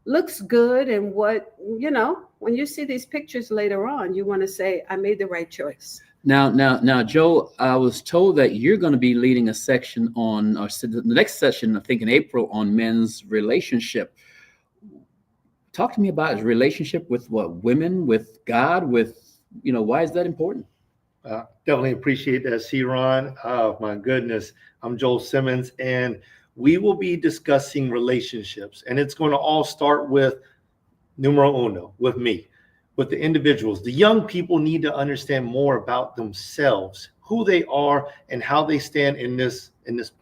looks good and what, when you see these pictures later on, you want to say, I made the right choice. Now, Joe, I was told that you're going to be leading a section on, or the next session, I think in April, on men's relationship. Talk to me about his relationship with what, women, with God, with, why is that important? Definitely appreciate that, C-Ron. Oh, my goodness. I'm Joel Simmons, and we will be discussing relationships. And it's going to all start with numero uno, with me, with the individuals. The young people need to understand more about themselves, who they are, and how they stand in this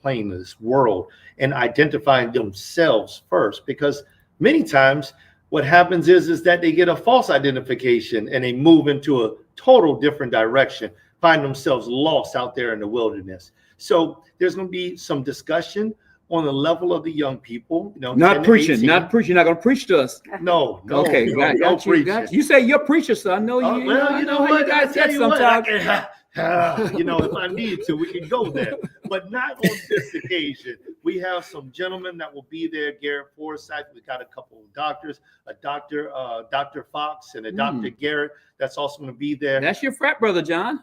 plane, this world, and identifying themselves first. Because many times what happens is that they get a false identification and they move into a total different direction, find themselves lost out there in the wilderness. So there's going to be some discussion on the level of the young people. Not preaching. Not going to preach to us. No. Okay, got you. You say you're a preacher, so I know you. Well, you know how you guys get sometimes. If I need to, we can go there, but not on this occasion. We have some gentlemen that will be there. Garrett Forsyth. We got a couple of doctors, Dr. Fox, and a Dr. Garrett. That's also going to be there. That's your frat brother, John.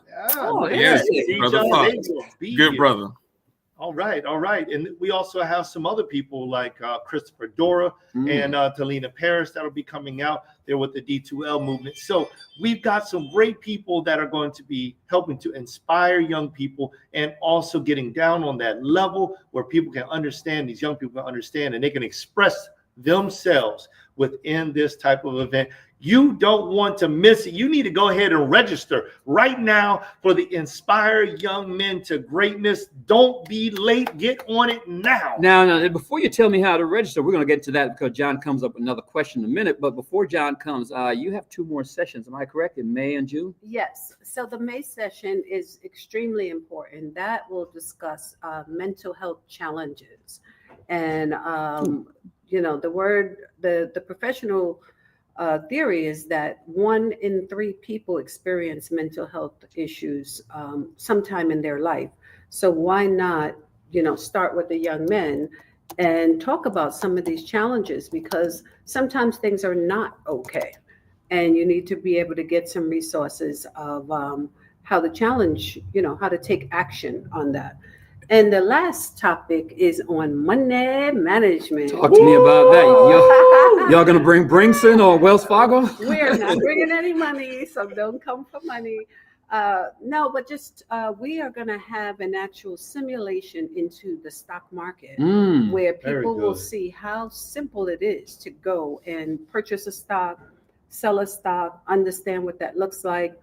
Yes, Brother Fox. Good brother. All right. And we also have some other people like Christopher Dora and Talina Paris that'll be coming out there with the D2L movement. So we've got some great people that are going to be helping to inspire young people and also getting down on that level where people can understand, these young people can understand, and they can express themselves within this type of event. You don't want to miss it. You need to go ahead and register right now for the Inspire Young Men to Greatness. Don't be late. Get on it now. Now, before you tell me how to register, we're going to get to that because John comes up with another question in a minute. But before John comes, you have 2 more sessions. Am I correct? In May and June? Yes. So the May session is extremely important. That will discuss mental health challenges. And, the professional theory is that 1 in 3 people experience mental health issues sometime in their life. So why not, start with the young men and talk about some of these challenges, because sometimes things are not okay. And you need to be able to get some resources of how to challenge, how to take action on that. And the last topic is on money management. Talk to me about that. Y'all gonna bring Brinson or Wells Fargo? We're not bringing any money, so don't come for money. No, but just we are going to have an actual simulation into the stock market where people will see how simple it is to go and purchase a stock, sell a stock, understand what that looks like,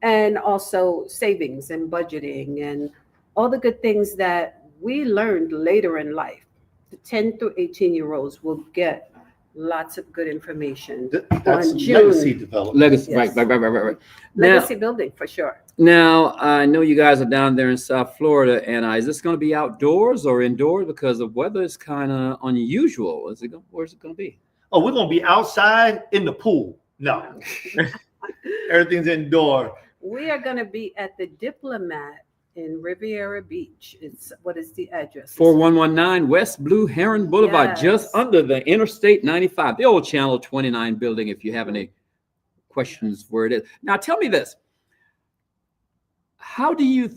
and also savings and budgeting and all the good things that we learned later in life. The 10 through 18-year-olds will get lots of good information. That's on June. legacy development. Legacy, Yes. right. Legacy building for sure. Now, I know you guys are down there in South Florida, and is this going to be outdoors or indoors? Because the weather is kind of unusual. Where's it going to be? Oh, we're going to be outside in the pool. No. Everything's indoor. We are going to be at the Diplomat in Riviera Beach. What is the address? 4119 West Blue Heron Boulevard, Yes. just under the Interstate 95, the old Channel 29 building, if you have any questions where it is. Now, tell me this. How do you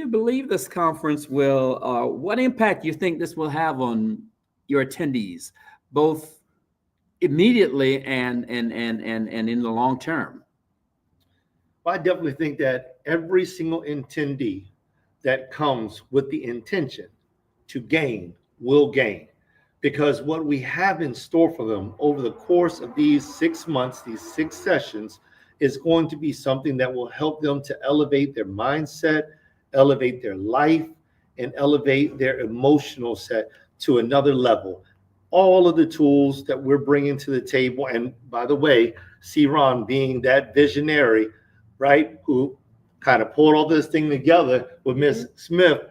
believe this conference will, what impact do you think this will have on your attendees, both immediately and in the long term? I definitely think that every single attendee that comes with the intention to gain will gain, because what we have in store for them over the course of these 6 months, these 6 sessions, is going to be something that will help them to elevate their mindset, elevate their life, and elevate their emotional set to another level. All of the tools that we're bringing to the table, and by the way, C-Ron being that visionary, right, who kind of pulled all this thing together with Miss Smith,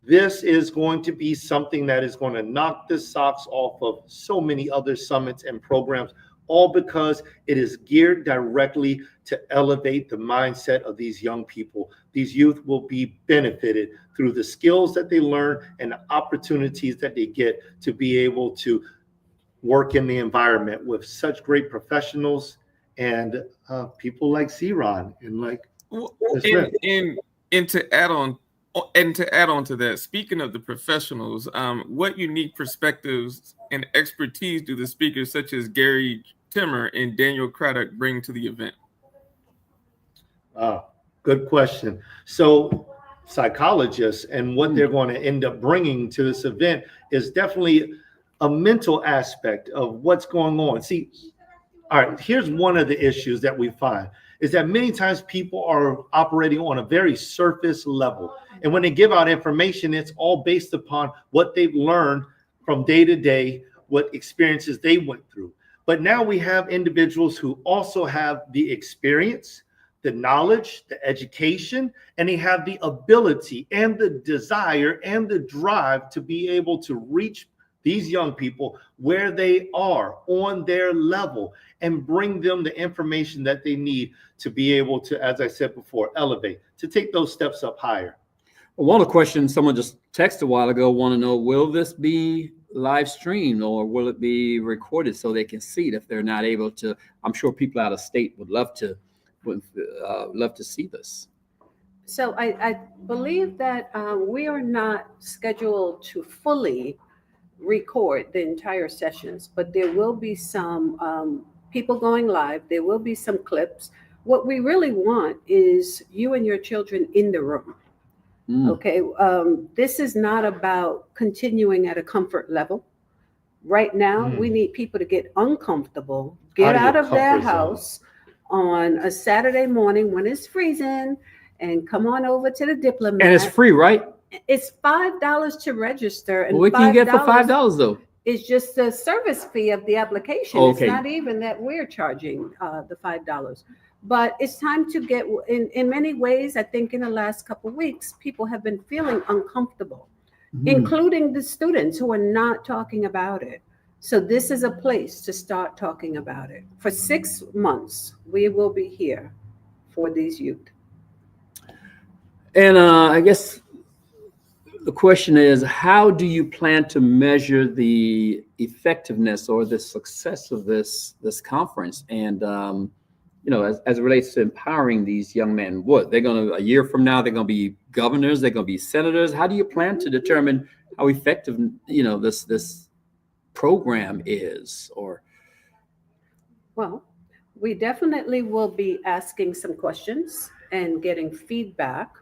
this is going to be something that is going to knock the socks off of so many other summits and programs, all because it is geared directly to elevate the mindset of these young people. These youth will be benefited through the skills that they learn and the opportunities that they get to be able to work in the environment with such great professionals and people like C-Ron and like and to add on to that, speaking of the professionals, what unique perspectives and expertise do the speakers such as Gary Timmer and Daniel Craddock bring to the event? Good question. So psychologists and what they're going to end up bringing to this event is definitely a mental aspect of what's going on. See, all right, here's one of the issues that we find is that many times people are operating on a very surface level. And when they give out information, it's all based upon what they've learned from day to day, what experiences they went through. But now we have individuals who also have the experience, the knowledge, the education, and they have the ability and the desire and the drive to be able to reach these young people where they are on their level and bring them the information that they need to be able to, as I said before, elevate, to take those steps up higher. Well, one of the questions someone just texted a while ago want to know, will this be live streamed or will it be recorded so they can see it if they're not able to? I'm sure people out of state would love to see this. So I believe that we are not scheduled to fully record the entire sessions, but there will be some people going live. There will be some clips. What we really want is you and your children in the room. Okay, this is not about continuing at a comfort level. Right now, we need people to get uncomfortable, get out of their house on a Saturday morning when it's freezing, and come on over to the Diplomat. And it's free, right? It's $5 to register. And what can you get for $5 though? It's just the service fee of the application. Okay. It's not even that we're charging the $5. But it's time to get, in many ways, I think in the last couple of weeks, people have been feeling uncomfortable, including the students who are not talking about it. So this is a place to start talking about it. For 6 months, we will be here for these youth. And I guess the question is, how do you plan to measure the effectiveness or the success of this conference? And as it relates to empowering these young men, they're going to, a year from now, they're going to be governors, they're going to be senators. How do you plan to determine how effective, this program is? Or, well, we definitely will be asking some questions and getting feedback.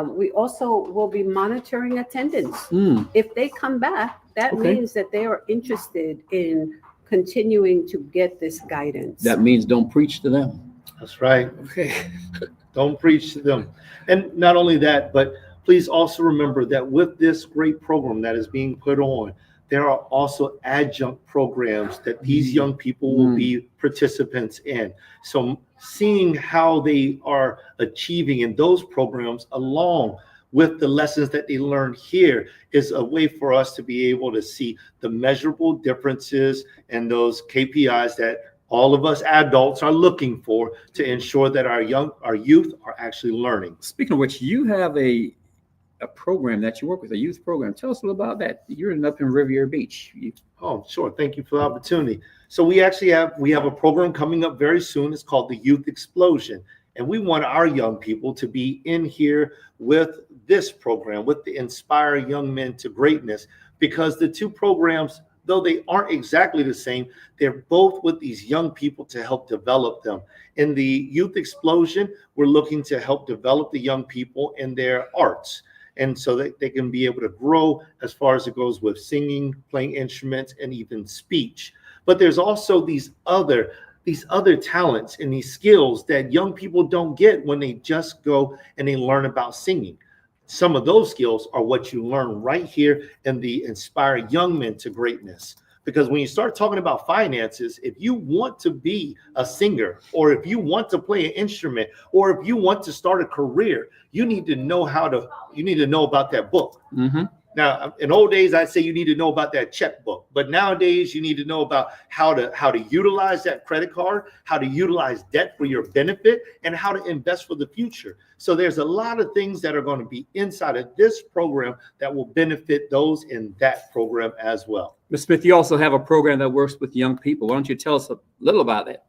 We also will be monitoring attendance. If they come back, that means that they are interested in continuing to get this guidance. That means don't preach to them. That's right. Okay. Don't preach to them. And not only that, but please also remember that with this great program that is being put on, there are also adjunct programs that these young people will be participants in. So seeing how they are achieving in those programs along with the lessons that they learn here is a way for us to be able to see the measurable differences and those KPIs that all of us adults are looking for to ensure that our youth are actually learning. Speaking of which, you have a program that you work with, a youth program. Tell us a little about that. You're up in Riviera Beach. Oh, sure. Thank you for the opportunity. So we actually have a program coming up very soon. It's called the Youth Explosion. And we want our young people to be in here with this program, with the Inspire Young Men to Greatness, because the two programs, though they aren't exactly the same, they're both with these young people to help develop them. In the Youth Explosion, we're looking to help develop the young people in their arts, and so that they can be able to grow as far as it goes with singing, playing instruments, and even speech. But there's also these other these other talents and these skills that young people don't get when they just go and they learn about singing. Some of those skills are what you learn right here in the Inspire Young Men to Greatness. Because when you start talking about finances, if you want to be a singer, or if you want to play an instrument, or if you want to start a career, you need to know about that book. Mm-hmm. Now, in old days, I'd say you need to know about that checkbook, but nowadays you need to know about how to utilize that credit card, how to utilize debt for your benefit, and how to invest for the future. So there's a lot of things that are going to be inside of this program that will benefit those in that program as well. Ms. Smith, you also have a program that works with young people. Why don't you tell us a little about that?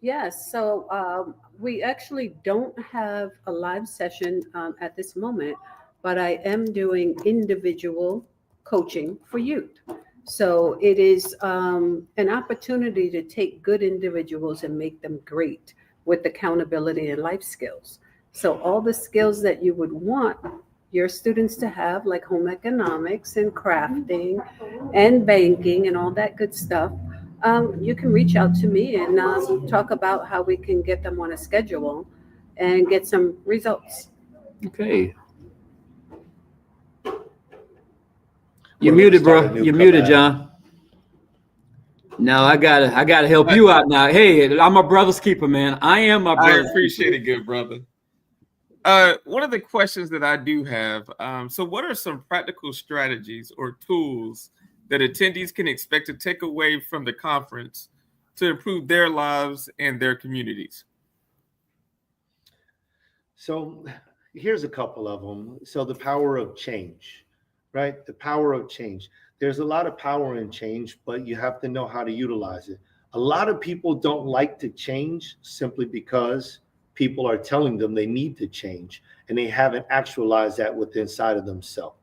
Yes, so we actually don't have a live session at this moment, but I am doing individual coaching for youth. So it is an opportunity to take good individuals and make them great with accountability and life skills. So all the skills that you would want your students to have, like home economics and crafting and banking and all that good stuff, you can reach out to me and talk about how we can get them on a schedule and get some results. Okay. You're muted, bro. You're muted, John. No, I gotta help you out now. Hey, I'm a brother's keeper, man. I am my brother. I appreciate it, good brother. One of the questions that I do have, so what are some practical strategies or tools that attendees can expect to take away from the conference to improve their lives and their communities? So here's a couple of them. So the power of change, right? The power of change. There's a lot of power in change, but you have to know how to utilize it. A lot of people don't like to change simply because people are telling them they need to change and they haven't actualized that within inside of themselves.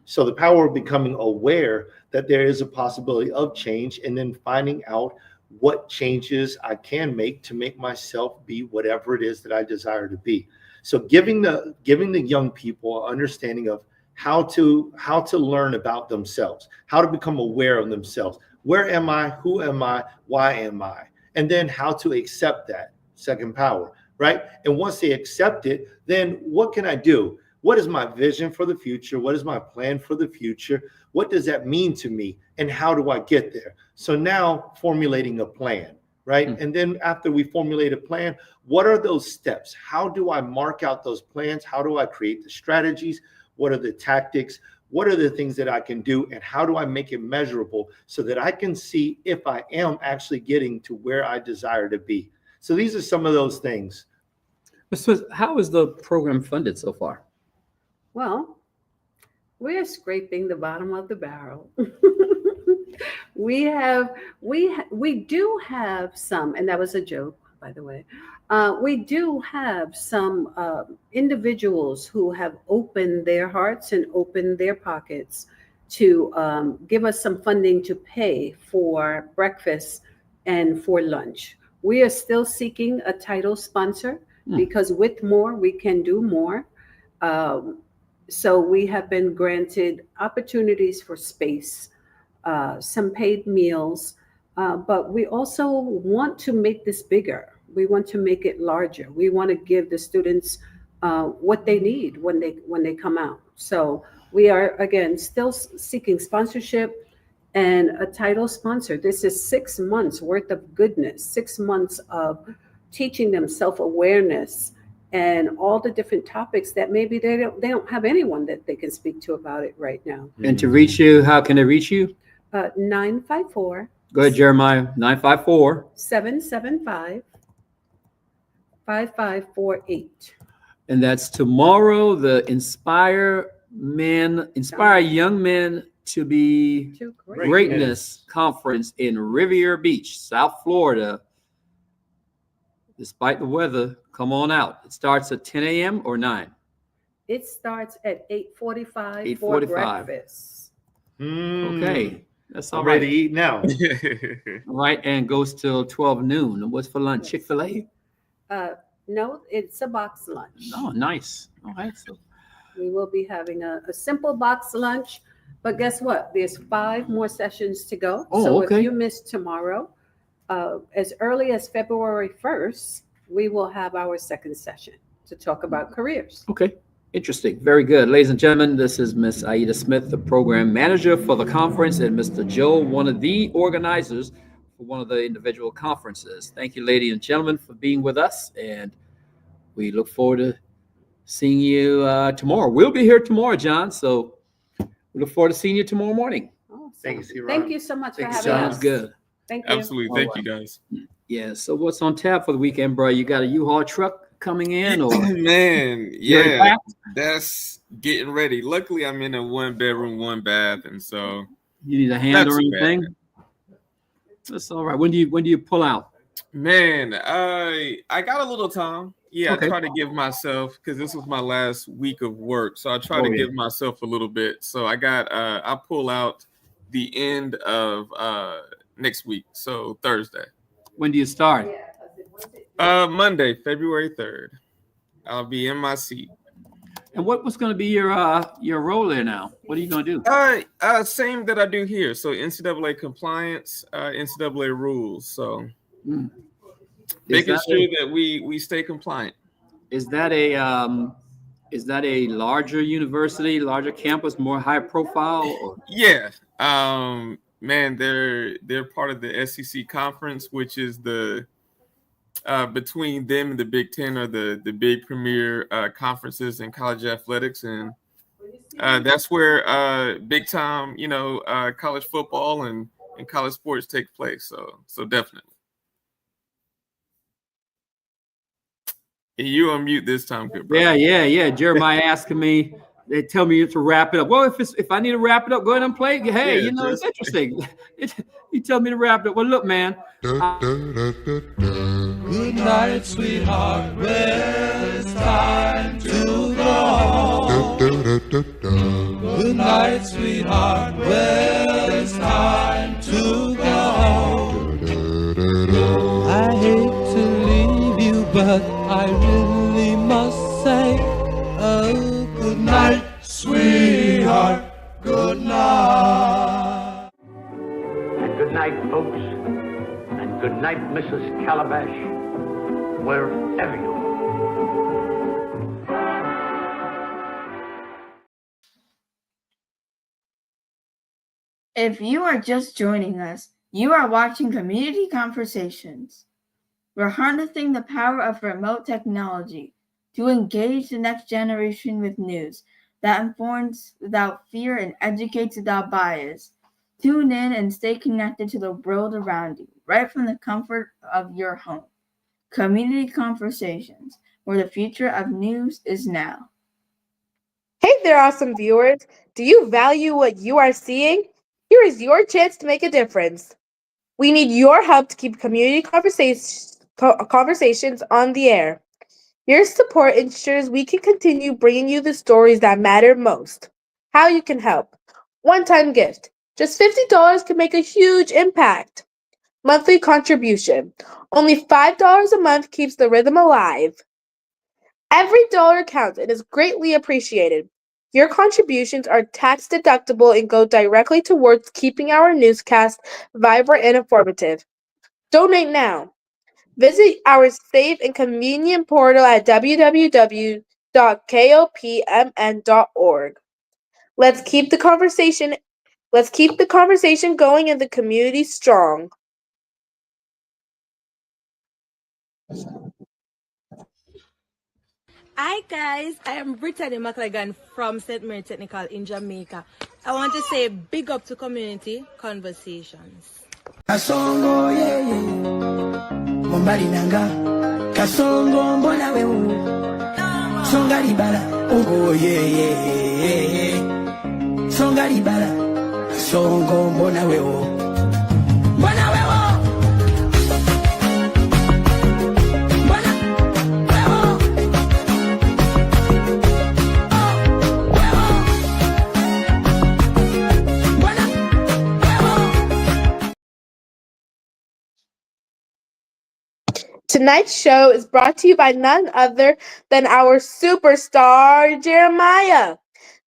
So the power of becoming aware that there is a possibility of change and then finding out what changes I can make to make myself be whatever it is that I desire to be. So giving the young people an understanding of how to learn about themselves, how to become aware of themselves. Where am I? Who am I? Why am I? And then how to accept that second power, right? And once they accept it, then what can I do? What is my vision for the future? What is my plan for the future? What does that mean to me? And how do I get there? So now formulating a plan, right? And then after we formulate a plan, what are those steps? How do I mark out those plans? How do I create the strategies? What are the tactics? What are the things that I can do? And how do I make it measurable so that I can see if I am actually getting to where I desire to be? So these are some of those things. Mr. Smith, how is the program funded so far? Well, we're scraping the bottom of the barrel. We do have some, and that was a joke, by the way. We do have some individuals who have opened their hearts and opened their pockets to give us some funding to pay for breakfast and for lunch. We are still seeking a title sponsor because with more, we can do more. So we have been granted opportunities for space, some paid meals, but we also want to make this bigger. We want to make it larger. We want to give the students what they need when they come out. So we are, again, still seeking sponsorship and a title sponsor. This is 6 months worth of goodness, 6 months of teaching them self-awareness and all the different topics that maybe they don't have anyone that they can speak to about it right now. And to reach you, how can they reach you? 954. Go ahead, Jeremiah. 954. 775. 5548. And that's tomorrow, the Inspire Young Men to Be Greatness Conference in Riviera Beach, South Florida. Despite the weather, come on out. It starts at 10 a.m. or 9? It starts at 8:45 for 8:45. breakfast. Okay. That's all I'm right. ready to eat now. All right, and goes till 12 noon. And what's for lunch? Chick-fil-A? No, it's a box lunch. Oh, nice. All right. So we will be having a simple box lunch, but guess what? There's 5 more sessions to go. Oh, so okay. if you miss tomorrow, as early as February 1st, we will have our second session to talk about careers. Okay, interesting. Very good. Ladies and gentlemen, this is Miss Aida Smith, the program manager for the conference, and Mr. Joe, one of the organizers for one of the individual conferences. Thank you, ladies and gentlemen, for being with us, and we look forward to seeing you tomorrow. We'll be here tomorrow, John, so we look forward to seeing you tomorrow morning. Thank you, Thank you so much for having Sounds us. good. Thank you. Absolutely. Thank you, guys. Yeah, so what's on tap for the weekend, bro? You got a U-Haul truck coming in, or Man, You're yeah, packed? that's getting ready. Luckily, I'm in a 1-bedroom, 1-bath, and so you need a hand not or too bad. anything? That's all right. When do you pull out? Man, I got a little time. Yeah, Okay. I try to give myself, because this was my last week of work, so I try Oh, to yeah. give myself a little bit. So I pull out the end of next week, so Thursday. When do you start? Monday, February 3rd. I'll be in my seat. And what's going to be your role there now? What are you going to do? Same that I do here. So NCAA compliance, NCAA rules. So making that sure a- that we stay compliant. Is that a larger university, larger campus, more high profile? Or? Yeah. Man, they're part of the SEC conference, which is the between them and the Big Ten are the big premier conferences in college athletics, and that's where big time, college football and college sports take place. So definitely. And you unmute this time, good brother. Yeah. Jeremiah asking me. They tell me to wrap it up. Well, if I need to wrap it up, go ahead and play. Hey, Yeah, it's interesting. You tell me to wrap it up. Well, look, man. Good night, sweetheart. Well, it's time to go. Good night, sweetheart. Well, it's time to go. I hate to leave you, but I really must say, oh, good night, sweetheart. Good night. And good night, folks. And good night, Mrs. Calabash, wherever you are. If you are just joining us, you are watching Community Conversations. We're harnessing the power of remote technology to engage the next generation with news that informs without fear and educates without bias. Tune in and stay connected to the world around you, right from the comfort of your home. Community Conversations, where the future of news is now. Hey there, awesome viewers. Do you value what you are seeing? Here is your chance to make a difference. We need your help to keep community conversations on the air. Your support ensures we can continue bringing you the stories that matter most. How you can help. One-time gift. Just $50 can make a huge impact. Monthly contribution. Only $5 a month keeps the rhythm alive. Every dollar counts and is greatly appreciated. Your contributions are tax deductible and go directly towards keeping our newscast vibrant and informative. Donate now. Visit our safe and convenient portal at www.kopmn.org. Let's keep the conversation going and the community strong. Hi guys, I am Brittany McLagan from St. Mary Technical in Jamaica. I want to say big up to Community Conversations. Kasongo yeye Mombali nanga Kasongo mbona wewe Songa libala Oh yeye Songa libala Kasongo mbona wewe Mbona wewe Tonight's show is brought to you by none other than our superstar, Jeremiah.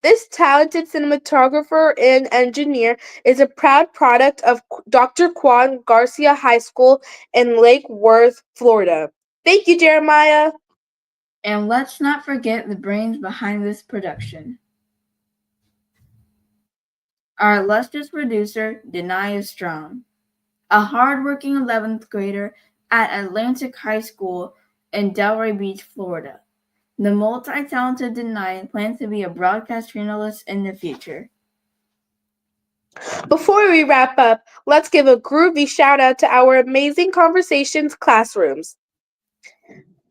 This talented cinematographer and engineer is a proud product of Dr. Juan Garcia High School in Lake Worth, Florida. Thank you, Jeremiah. And let's not forget the brains behind this production. Our illustrious producer, Denia Strong, a hardworking 11th grader at Atlantic High School in Delray Beach, Florida. The multi-talented Denia plans to be a broadcast journalist in the future. Before we wrap up, let's give a groovy shout out to our amazing conversations classrooms.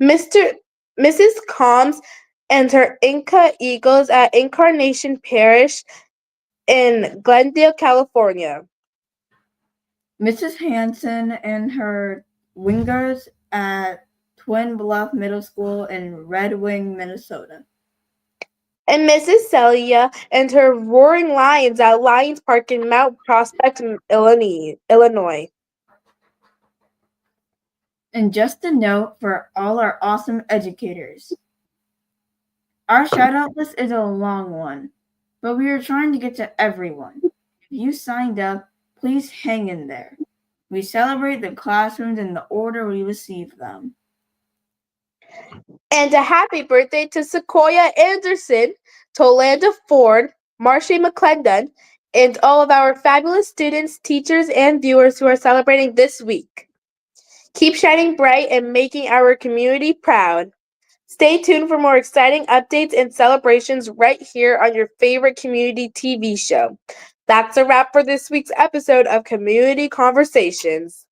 Mrs. Combs and her Inca Eagles at Incarnation Parish in Glendale, California. Mrs. Hanson and her Wingers at Twin Bluff Middle School in Red Wing, Minnesota. And Mrs. Celia and her Roaring Lions at Lions Park in Mount Prospect, Illinois. And just a note for all our awesome educators. Our shout-out list is a long one, but we are trying to get to everyone. If you signed up, please hang in there. We celebrate the classrooms in the order we receive them. And a happy birthday to Sequoia Anderson, Tolanda Ford, Marcia McClendon, and all of our fabulous students, teachers, and viewers who are celebrating this week. Keep shining bright and making our community proud. Stay tuned for more exciting updates and celebrations right here on your favorite community TV show. That's a wrap for this week's episode of Community Conversations.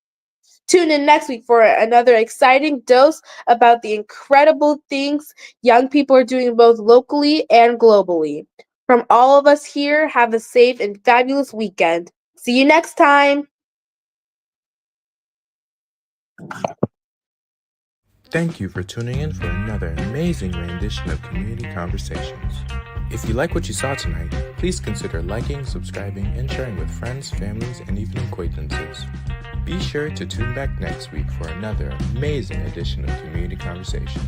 Tune in next week for another exciting dose about the incredible things young people are doing both locally and globally. From all of us here, have a safe and fabulous weekend. See you next time. Thank you for tuning in for another amazing rendition of Community Conversations. If you like what you saw tonight, please consider liking, subscribing, and sharing with friends, families, and even acquaintances. Be sure to tune back next week for another amazing edition of Community Conversation.